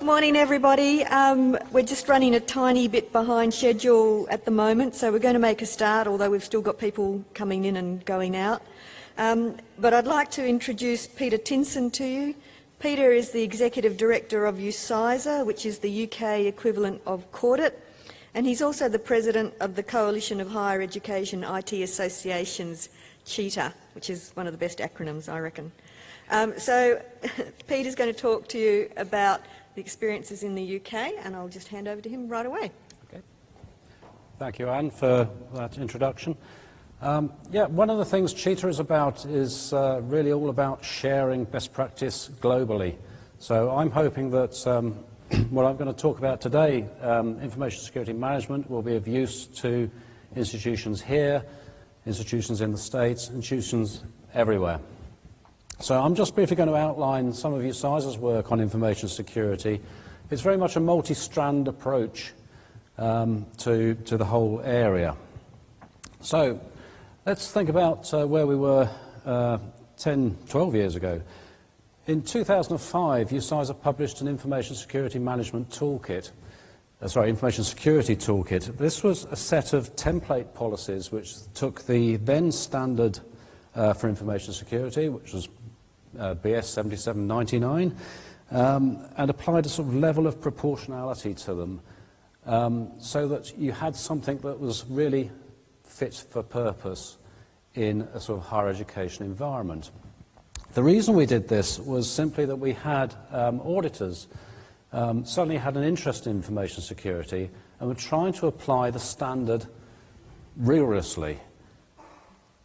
morning, everybody. We're just running a tiny bit behind schedule at the moment, so we're going to make a start, although we've still got people coming in and going out. But I'd like to introduce Peter Tinson to you. Peter is the Executive Director of UCISA, which is the UK equivalent of Cordit, and he's also the President of the Coalition of Higher Education IT Associations, THETA, which is one of the best acronyms, I reckon. So Peter's going to talk to you about the experiences in the UK, and I'll just hand over to him right away. Okay. Thank you, Anne, for that introduction. One of the things THETA is about is really all about sharing best practice globally. So I'm hoping that what I'm going to talk about today, information security management, will be of use to institutions here, institutions in the States, institutions everywhere. So I'm just briefly going to outline some of UCISA's work on information security. It's very much a multi-strand approach to the whole area. So let's think about where we were 10, 12 years ago. In 2005, UCISA published an information security management toolkit, information security toolkit. This was a set of template policies which took the then standard for information security, which was BS 7799, and applied a sort of level of proportionality to them so that you had something that was really fit for purpose in a sort of higher education environment. The reason we did this was simply that we had auditors suddenly had an interest in information security and were trying to apply the standard rigorously,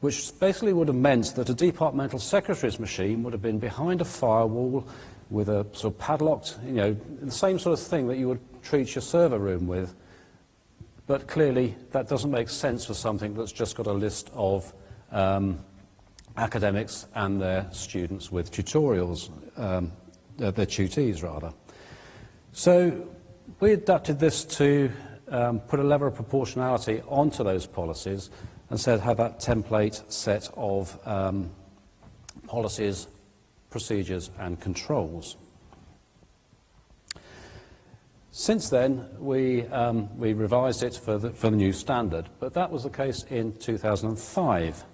which basically would have meant that a departmental secretary's machine would have been behind a firewall with a sort of padlocked, the same sort of thing that you would treat your server room with. But clearly that doesn't make sense for something that's just got a list of academics and their students with tutorials, their tutees rather. So we adapted this to put a level of proportionality onto those policies and said have that template set of policies, procedures and controls. Since then, we revised it for the new standard, but that was the case in 2005.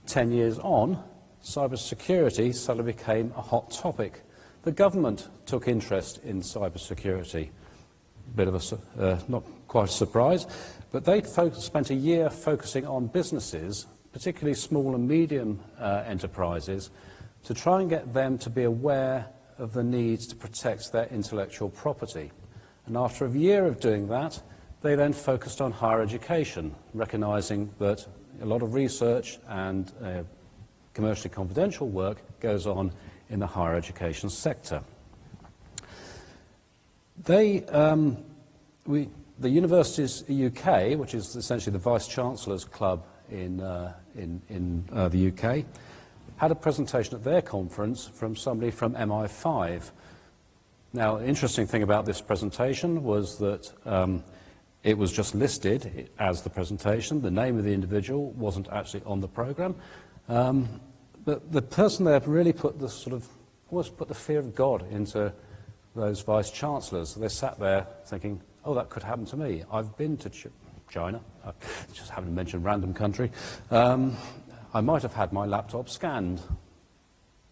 10 years on, cybersecurity suddenly became a hot topic. The government took interest in cybersecurity. Bit of a, not quite a surprise, but they spent a year focusing on businesses, particularly small and medium enterprises, to try and get them to be aware of the need to protect their intellectual property. And after a year of doing that, they then focused on higher education, recognizing that a lot of research and commercially confidential work goes on in the higher education sector. The Universities UK, which is essentially the Vice-Chancellor's Club in the UK, had a presentation at their conference from somebody from MI5. Now, the interesting thing about this presentation was that it was just listed as the presentation. The name of the individual wasn't actually on the programme. But the person there really put the almost put the fear of God into those vice-chancellors. They sat there thinking, oh, that could happen to me. I've been to China. I just haven't mentioned random country. I might have had my laptop scanned.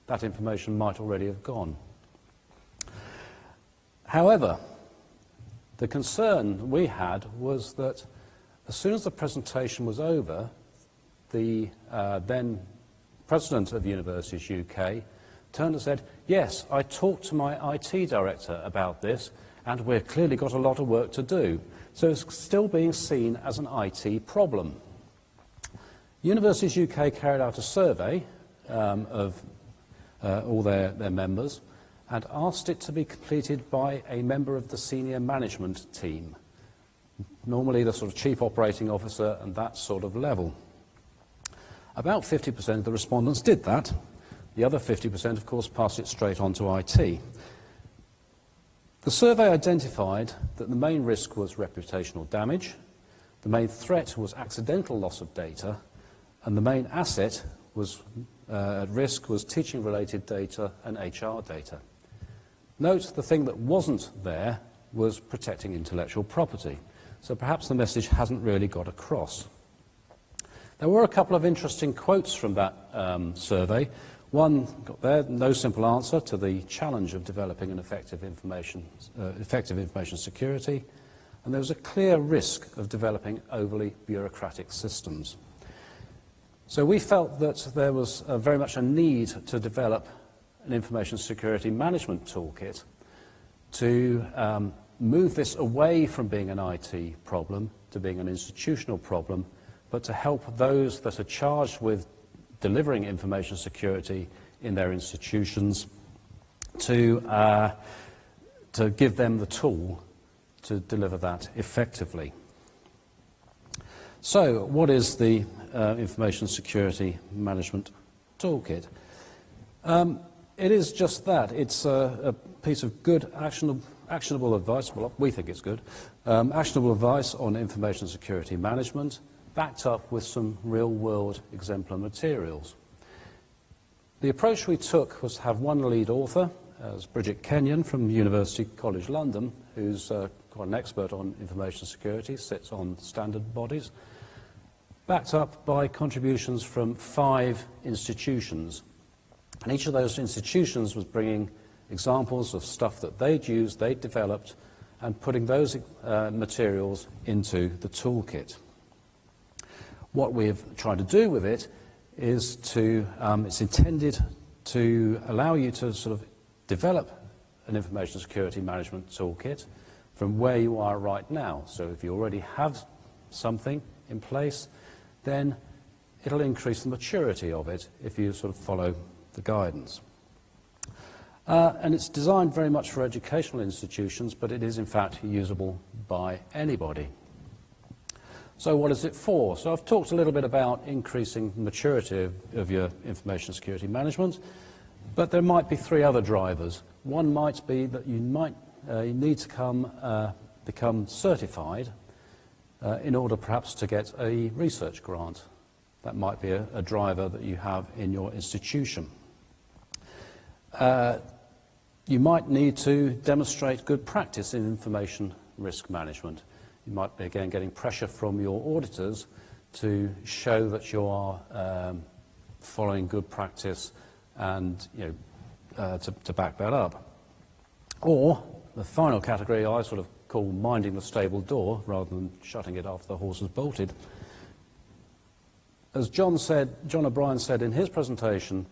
That information might already have gone. However, the concern we had was that as soon as the presentation was over, the then President of Universities UK turned and said, yes, I talked to my IT director about this and we've clearly got a lot of work to do. So it's still being seen as an IT problem. Universities UK carried out a survey of all their members and asked it to be completed by a member of the senior management team, normally the sort of chief operating officer and that sort of level. About 50% of the respondents did that. The other 50%, of course, passed it straight on to IT. The survey identified that the main risk was reputational damage, the main threat was accidental loss of data, and the main asset was at risk was teaching-related data and HR data. Note the thing that wasn't there was protecting intellectual property. So perhaps the message hasn't really got across. There were a couple of interesting quotes from that survey. One got there, no simple answer to the challenge of developing an effective information security, and there was a clear risk of developing overly bureaucratic systems. So we felt that there was very much a need to develop an information security management toolkit to move this away from being an IT problem to being an institutional problem, but to help those that are charged with delivering information security in their institutions to give them the tool to deliver that effectively. So, what is the Information Security Management Toolkit? It is just that. It's a piece of good, actionable advice. Well, we think it's good. Actionable advice on information security management, backed up with some real-world exemplar materials. The approach we took was to have one lead author, as Bridget Kenyon from University College London, who's quite an expert on information security, sits on standard bodies, backed up by contributions from 5 institutions. And each of those institutions was bringing examples of stuff that they'd used, they'd developed, and putting those materials into the toolkit. What we've tried to do with it is to, it's intended to allow you to sort of develop an information security management toolkit from where you are right now. So if you already have something in place, then it'll increase the maturity of it if you sort of follow the guidance. And it's designed very much for educational institutions, but it is in fact usable by anybody. So what is it for? So I've talked a little bit about increasing the maturity of your information security management, but there might be 3 other drivers. One might be that you need to become certified in order perhaps to get a research grant. That might be a driver that you have in your institution. You might need to demonstrate good practice in information risk management. You might be, again, getting pressure from your auditors to show that you are following good practice and to back that up. Or the final category I sort of call minding the stable door rather than shutting it after the horse has bolted. As John O'Brien said in his presentation,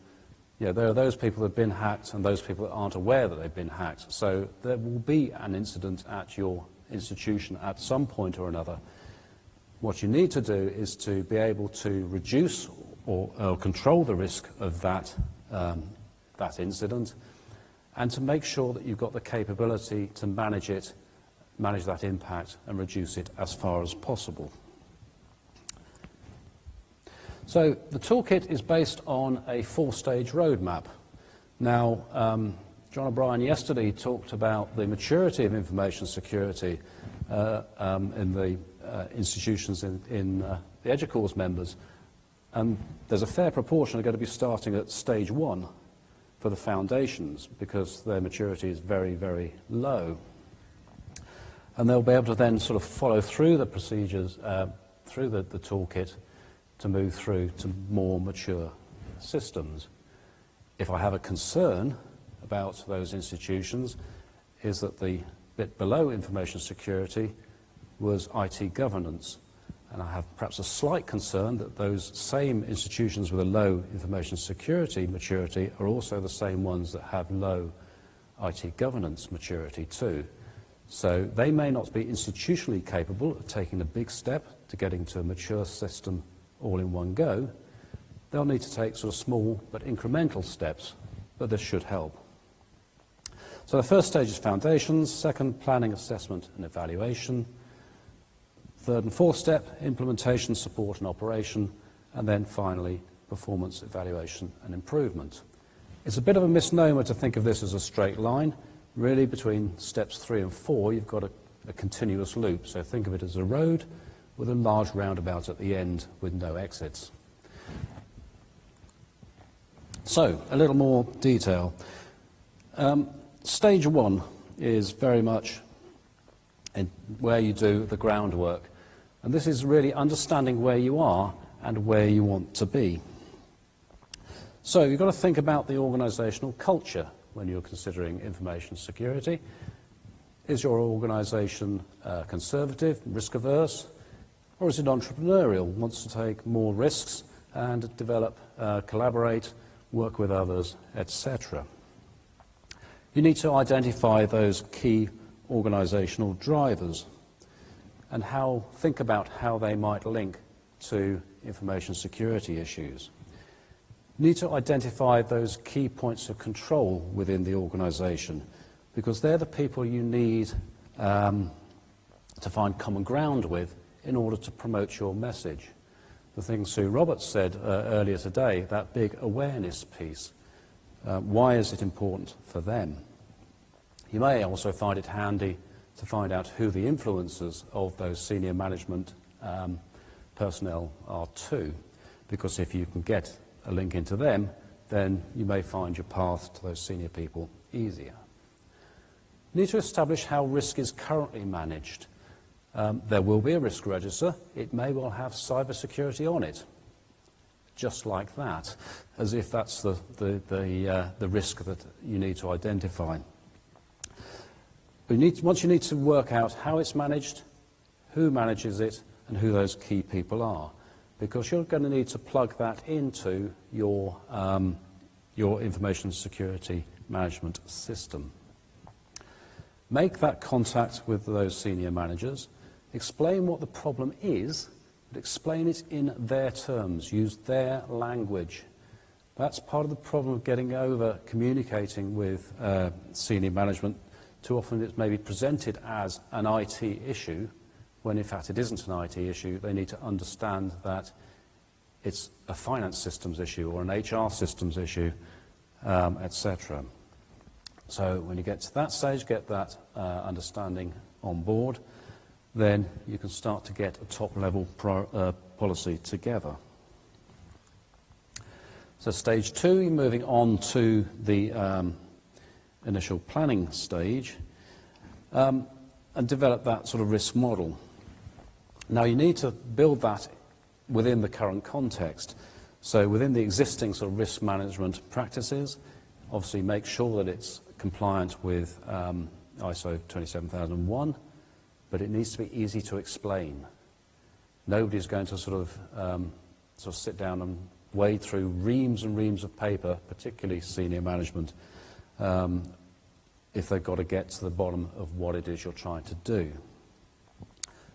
there are those people that have been hacked and those people that aren't aware that they've been hacked. So there will be an incident at your institution at some point or another. What you need to do is to be able to reduce or control the risk of that incident, and to make sure that you've got the capability to manage that impact and reduce it as far as possible. So the toolkit is based on a 4-stage roadmap. Now, John O'Brien yesterday talked about the maturity of information security in the institutions in the EDUCAURS members, and there's a fair proportion are going to be starting at stage 1 for the foundations because their maturity is very, very low. And they'll be able to then sort of follow through the procedures, through the toolkit, to move through to more mature systems. If I have a concern about those institutions, is that the bit below information security was IT governance. And I have perhaps a slight concern that those same institutions with a low information security maturity are also the same ones that have low IT governance maturity too. So they may not be institutionally capable of taking a big step to getting to a mature system all in one go. They'll need to take sort of small but incremental steps, but this should help. So the first stage is foundations, second planning, assessment and evaluation, third and fourth step, implementation, support and operation, and then finally performance, evaluation and improvement. It's a bit of a misnomer to think of this as a straight line. Really, between steps 3 and 4, you've got a continuous loop. So think of it as a road with a large roundabout at the end with no exits. So, a little more detail. Stage one is very much where you do the groundwork. And this is really understanding where you are and where you want to be. So you've got to think about the organisational culture when you're considering information security. Is your organisation conservative, risk-averse, or is it entrepreneurial, wants to take more risks and develop, collaborate, work with others, etc.? You need to identify those key organisational drivers and think about how they might link to information security issues. You need to identify those key points of control within the organisation, because they're the people you need to find common ground with in order to promote your message. The thing Sue Roberts said earlier today, that big awareness piece, why is it important for them? You may also find it handy to find out who the influencers of those senior management personnel are too, because if you can get a link into them, then you may find your path to those senior people easier. You need to establish how risk is currently managed. There will be a risk register. It may well have cybersecurity on it, just like that, as if that's the risk that you need to identify. Once you need to work out how it's managed, who manages it, and who those key people are, because you're going to need to plug that into your information security management system. Make that contact with those senior managers, explain what the problem is, but explain it in their terms, use their language. That's part of the problem of getting over communicating with senior management. Too often it's maybe presented as an IT issue, when in fact it isn't an IT issue. They need to understand that it's a finance systems issue or an HR systems issue, etc. So when you get to that stage, get that understanding on board, then you can start to get a top-level policy together. So stage two, you're moving on to the initial planning stage, and develop that sort of risk model. Now you need to build that within the current context. So within the existing sort of risk management practices, obviously make sure that it's compliant with ISO 27001, but it needs to be easy to explain. Nobody's going to sort of sit down and wade through reams and reams of paper, particularly senior management, if they've got to get to the bottom of what it is you're trying to do.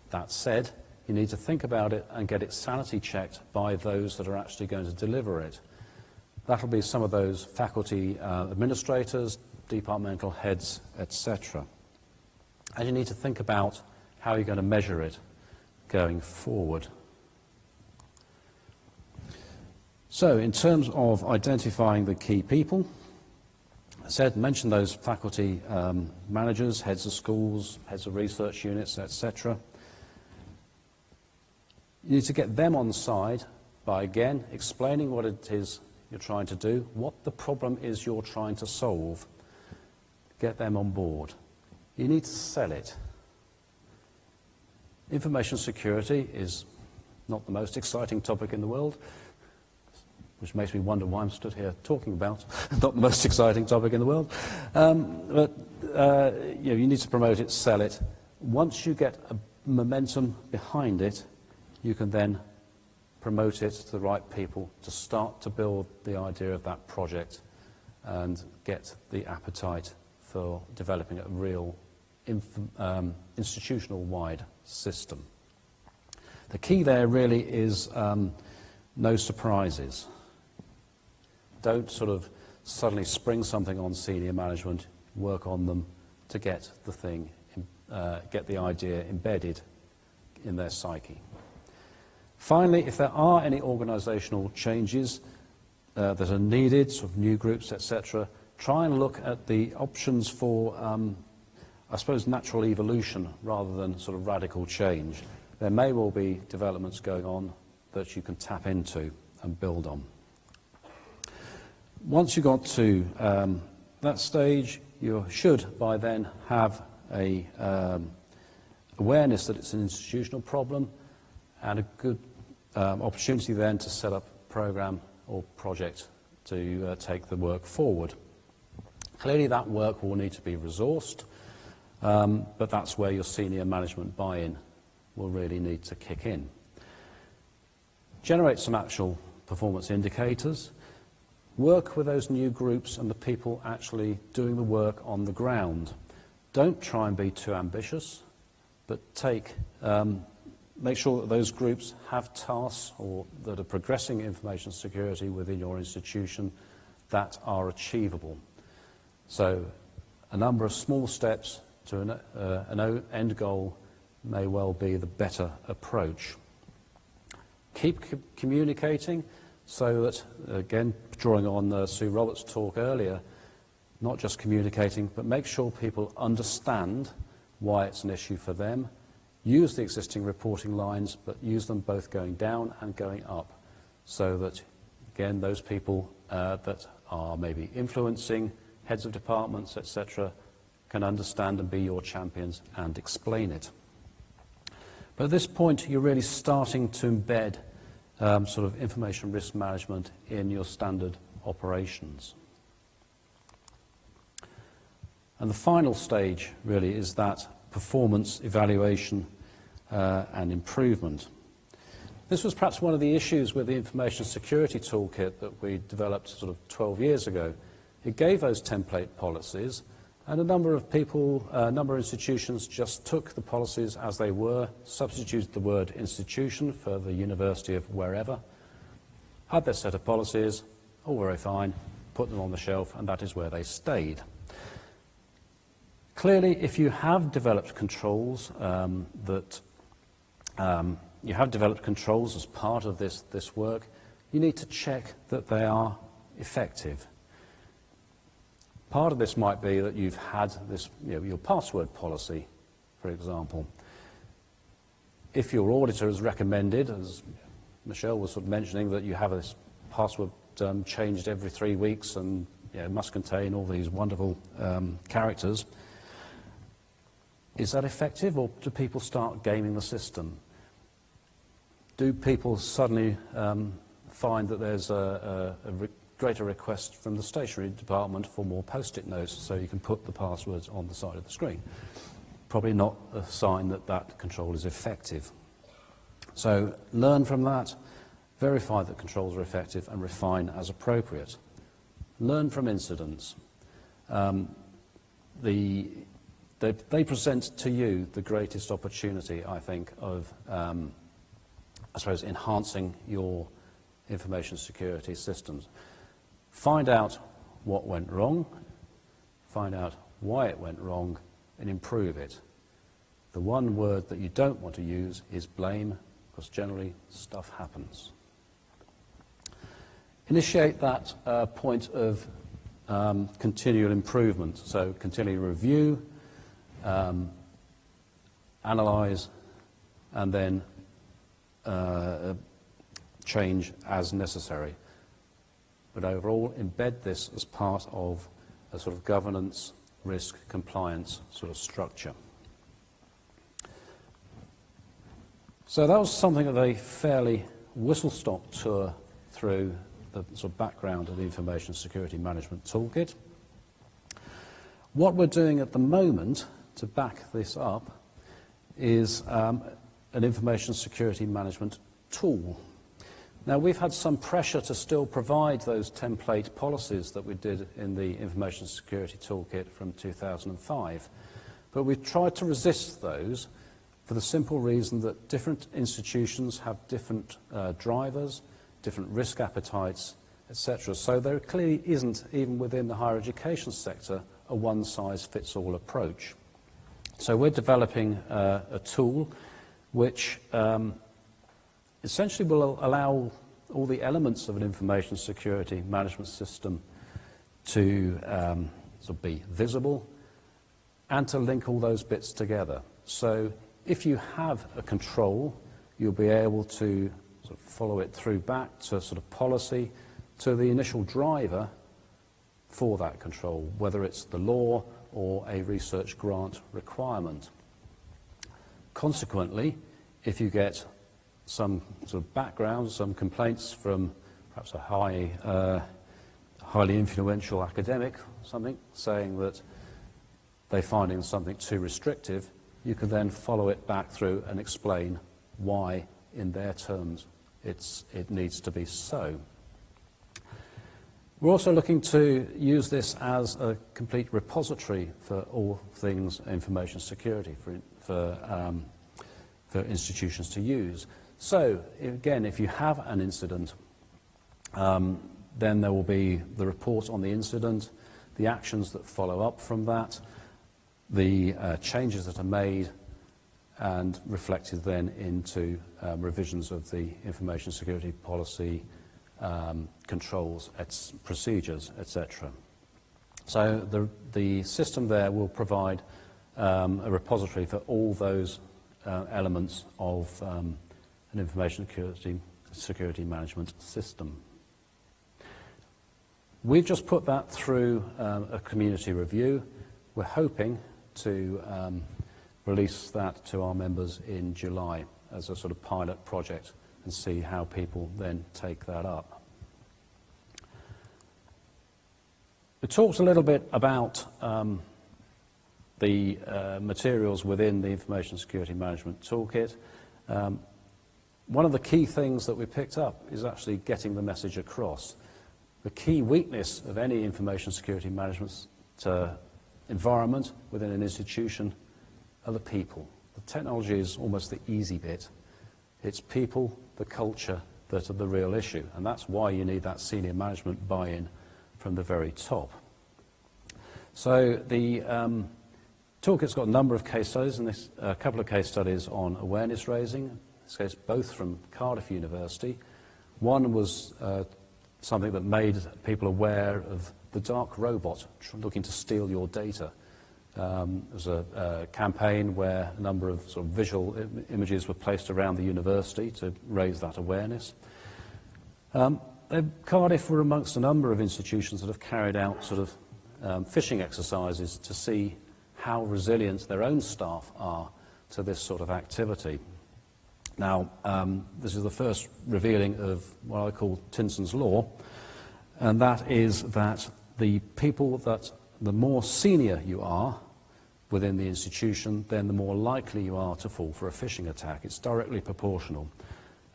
That said, you need to think about it and get it sanity checked by those that are actually going to deliver it. That'll be some of those faculty administrators, departmental heads, etc. And you need to think about how you're going to measure it going forward. So in terms of identifying the key people, I mentioned those faculty managers, heads of schools, heads of research units, etc. You need to get them on side by, again, explaining what it is you're trying to do, what the problem is you're trying to solve. Get them on board. You need to sell it. Information security is not the most exciting topic in the world, which makes me wonder why I'm stood here talking about not the most exciting topic in the world. You need to promote it, sell it. Once you get a momentum behind it, you can then promote it to the right people to start to build the idea of that project and get the appetite for developing a real institutional-wide system. The key there really is no surprises. Don't sort of suddenly spring something on senior management, work on them to get the thing, get the idea embedded in their psyche. Finally, if there are any organisational changes that are needed, sort of new groups, etc., try and look at the options for, I suppose, natural evolution rather than sort of radical change. There may well be developments going on that you can tap into and build on. Once you got to that stage, you should by then have a awareness that it's an institutional problem and a good opportunity then to set up a program or project to take the work forward. Clearly that work will need to be resourced, but that's where your senior management buy-in will really need to kick in. Generate some actual performance indicators. Work with those new groups and the people actually doing the work on the ground. Don't try and be too ambitious, but make sure that those groups have tasks or that are progressing information security within your institution that are achievable. So a number of small steps to an end goal may well be the better approach. Keep communicating so that, again, drawing on Sue Roberts' talk earlier, not just communicating, but make sure people understand why it's an issue for them. Use the existing reporting lines, but use them both going down and going up, so that, again, those people that are maybe influencing heads of departments, etc., can understand and be your champions and explain it. But at this point, you're really starting to embed sort of information risk management in your standard operations. And the final stage, really, is that performance evaluation and improvement. This was perhaps one of the issues with the information security toolkit that we developed sort of 12 years ago. It gave those template policies, and a number of people, a number of institutions just took the policies as they were, substituted the word institution for the university of wherever, had their set of policies, all very fine, put them on the shelf, and that is where they stayed. Clearly, if you have developed controls you have developed controls as part of this work, you need to check that they are effective. Part of this might be that you've had this, your password policy, for example. If your auditor has recommended, as Michelle was sort of mentioning, that you have this password changed every 3 weeks and must contain all these wonderful characters, is that effective, or do people start gaming the system? Do people suddenly find that there's a greater request from the stationery department for more post-it notes so you can put the passwords on the side of the screen? Probably not a sign that that control is effective. So learn from that, verify that controls are effective, and refine as appropriate. Learn from incidents. They present to you the greatest opportunity, I think, of, I suppose, enhancing your information security systems. Find out what went wrong, find out why it went wrong, and improve it. The one word that you don't want to use is blame, because generally stuff happens. Initiate that point of continual improvement, so continually review, analyze, and then change as necessary. But overall, embed this as part of a sort of governance, risk, compliance sort of structure. So that was something of a fairly whistle-stop tour through the sort of background of the Information Security Management Toolkit. What we're doing at the moment to back this up is an information security management tool. Now, we've had some pressure to still provide those template policies that we did in the Information Security Toolkit from 2005, but we've tried to resist those for the simple reason that different institutions have different drivers, different risk appetites, etc. So there clearly isn't, even within the higher education sector, a one-size-fits-all approach. So we're developing a tool which essentially will allow all the elements of an information security management system to sort of be visible and to link all those bits together. So if you have a control, you'll be able to sort of follow it through back to sort of policy, to the initial driver for that control, whether it's the law or a research grant requirement. Consequently, if you get some sort of background, some complaints from perhaps a highly influential academic, something, saying that they're finding something too restrictive, you can then follow it back through and explain why, in their terms, it needs to be so. We're also looking to use this as a complete repository for all things information security for institutions to use. So, again, if you have an incident, then there will be the report on the incident, the actions that follow up from that, the changes that are made, and reflected then into revisions of the information security policy, controls, procedures, etc. So the system there will provide a repository for all those elements of an information security management system. We've just put that through a community review. We're hoping to release that to our members in July as a sort of pilot project and see how people then take that up. We talked a little bit about the materials within the Information Security Management Toolkit. One of the key things that we picked up is actually getting the message across. The key weakness of any information security management environment within an institution are the people. The technology is almost the easy bit. It's people, the culture, that are the real issue, and that's why you need that senior management buy-in from the very top. So the toolkit's got a number of case studies, and a couple of case studies on awareness raising, in this case both from Cardiff University. One was something that made people aware of the dark robot looking to steal your data. There was a campaign where a number of sort of visual images were placed around the university to raise that awareness. Cardiff were amongst a number of institutions that have carried out sort of phishing exercises to see how resilient their own staff are to this sort of activity. Now, this is the first revealing of what I call Tinson's law, and that is that the more senior you are within the institution, then the more likely you are to fall for a phishing attack. It's directly proportional.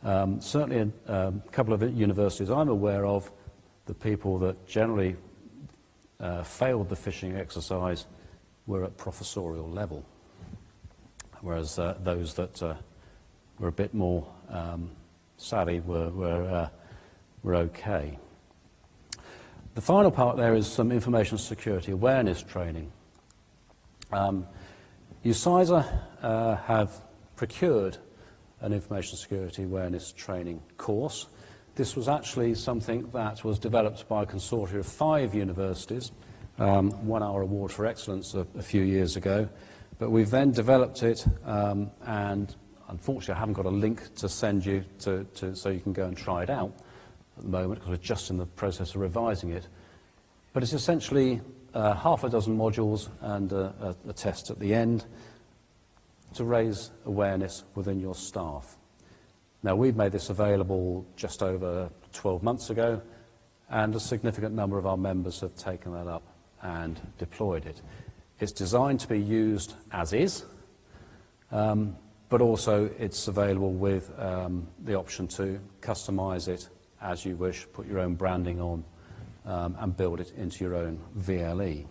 Certainly in a couple of universities I'm aware of, the people that generally failed the phishing exercise were at professorial level, whereas those that were a bit more savvy were okay. The final part there is some information security awareness training. UCISA have procured an information security awareness training course. This was actually something that was developed by a consortium of 5 universities, won our award for excellence a few years ago, but we've then developed it and unfortunately I haven't got a link to send you so you can go and try it out at the moment because we're just in the process of revising it. But it's essentially half a dozen modules and a test at the end to raise awareness within your staff. Now, we've made this available just over 12 months ago, and a significant number of our members have taken that up and deployed it. It's designed to be used as is, but also it's available with the option to customize it as you wish, put your own branding on, and build it into your own VLE.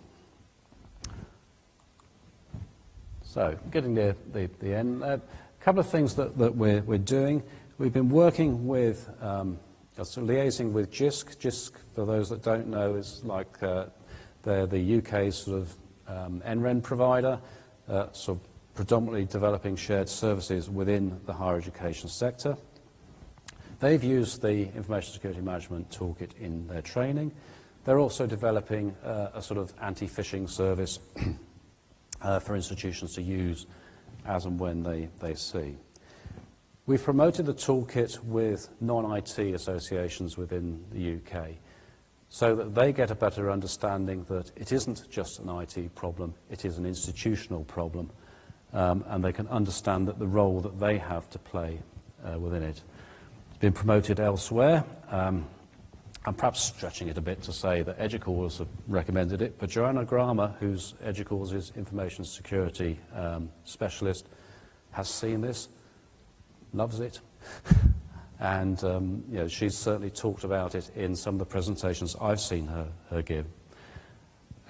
So, getting near the end, a couple of things that we're doing. We've been working with, liaising with JISC. JISC, for those that don't know, is like they're the UK's sort of NREN provider, sort of predominantly developing shared services within the higher education sector. They've used the Information Security Management Toolkit in their training. They're also developing a sort of anti-phishing service for institutions to use as and when they see. We've promoted the toolkit with non-IT associations within the UK. so that they get a better understanding that it isn't just an IT problem, it is an institutional problem, and they can understand that the role that they have to play within it. It's been promoted elsewhere. I'm perhaps stretching it a bit to say that EDUCAUSE have recommended it, but Joanna Grama, who's EDUCAUSE's information security specialist, has seen this, loves it, and you know, she's certainly talked about it in some of the presentations I've seen her give.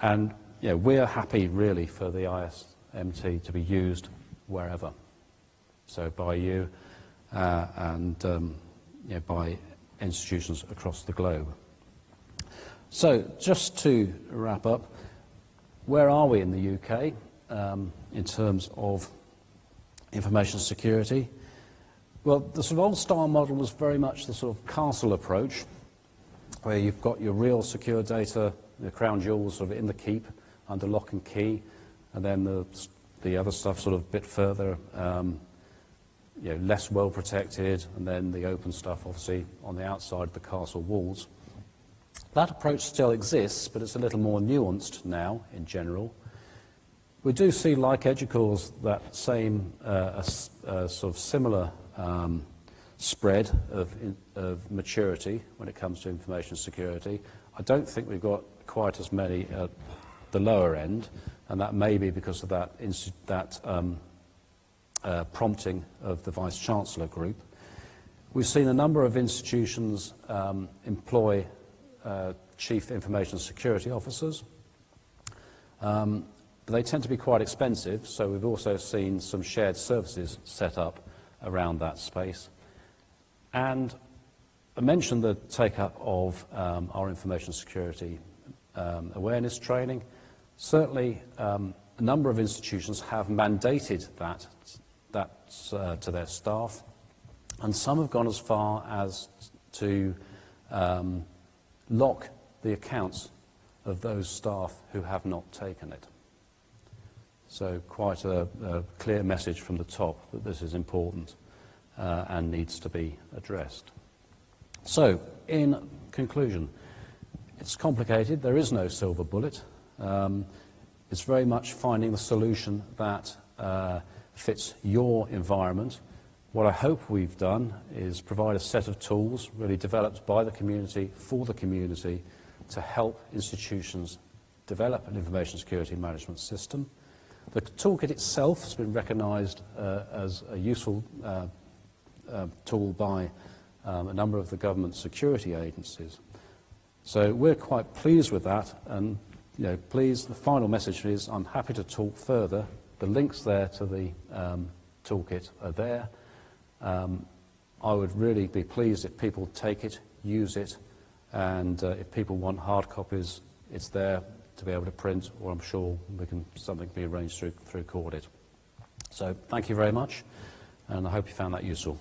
And you know, we're happy really for the ISMT to be used wherever, so by you and you know, by institutions across the globe. So just to wrap up, where are we in the UK in terms of information security? Well, the sort of old-style model was very much the sort of castle approach, where you've got your real secure data, the crown jewels sort of in the keep, under lock and key, and then the other stuff sort of a bit further, you know, less well protected, and then the open stuff obviously on the outside of the castle walls. That approach still exists, but it's a little more nuanced now in general. We do see, like EDUCAUSE, that same sort of similar spread of maturity when it comes to information security. I don't think we've got quite as many at the lower end, and that may be because of that prompting of the Vice-Chancellor group. We've seen a number of institutions employ Chief Information Security Officers. But they tend to be quite expensive, so we've also seen some shared services set up around that space. And I mentioned the take-up of our information security awareness training. Certainly, a number of institutions have mandated that to their staff, and some have gone as far as to lock the accounts of those staff who have not taken it. So quite a clear message from the top that this is important and needs to be addressed. So, in conclusion, it's complicated. There is no silver bullet. It's very much finding the solution that fits your environment. What I hope we've done is provide a set of tools really developed by the community, for the community, to help institutions develop an information security management system. The toolkit itself has been recognised as a useful tool by a number of the government security agencies. So we're quite pleased with that, and you know, please, the final message is I'm happy to talk further. The links there to the toolkit are there. I would really be pleased if people take it, use it, and if people want hard copies, it's there to be able to print, or I'm sure something can be arranged through Cordit. So thank you very much, and I hope you found that useful.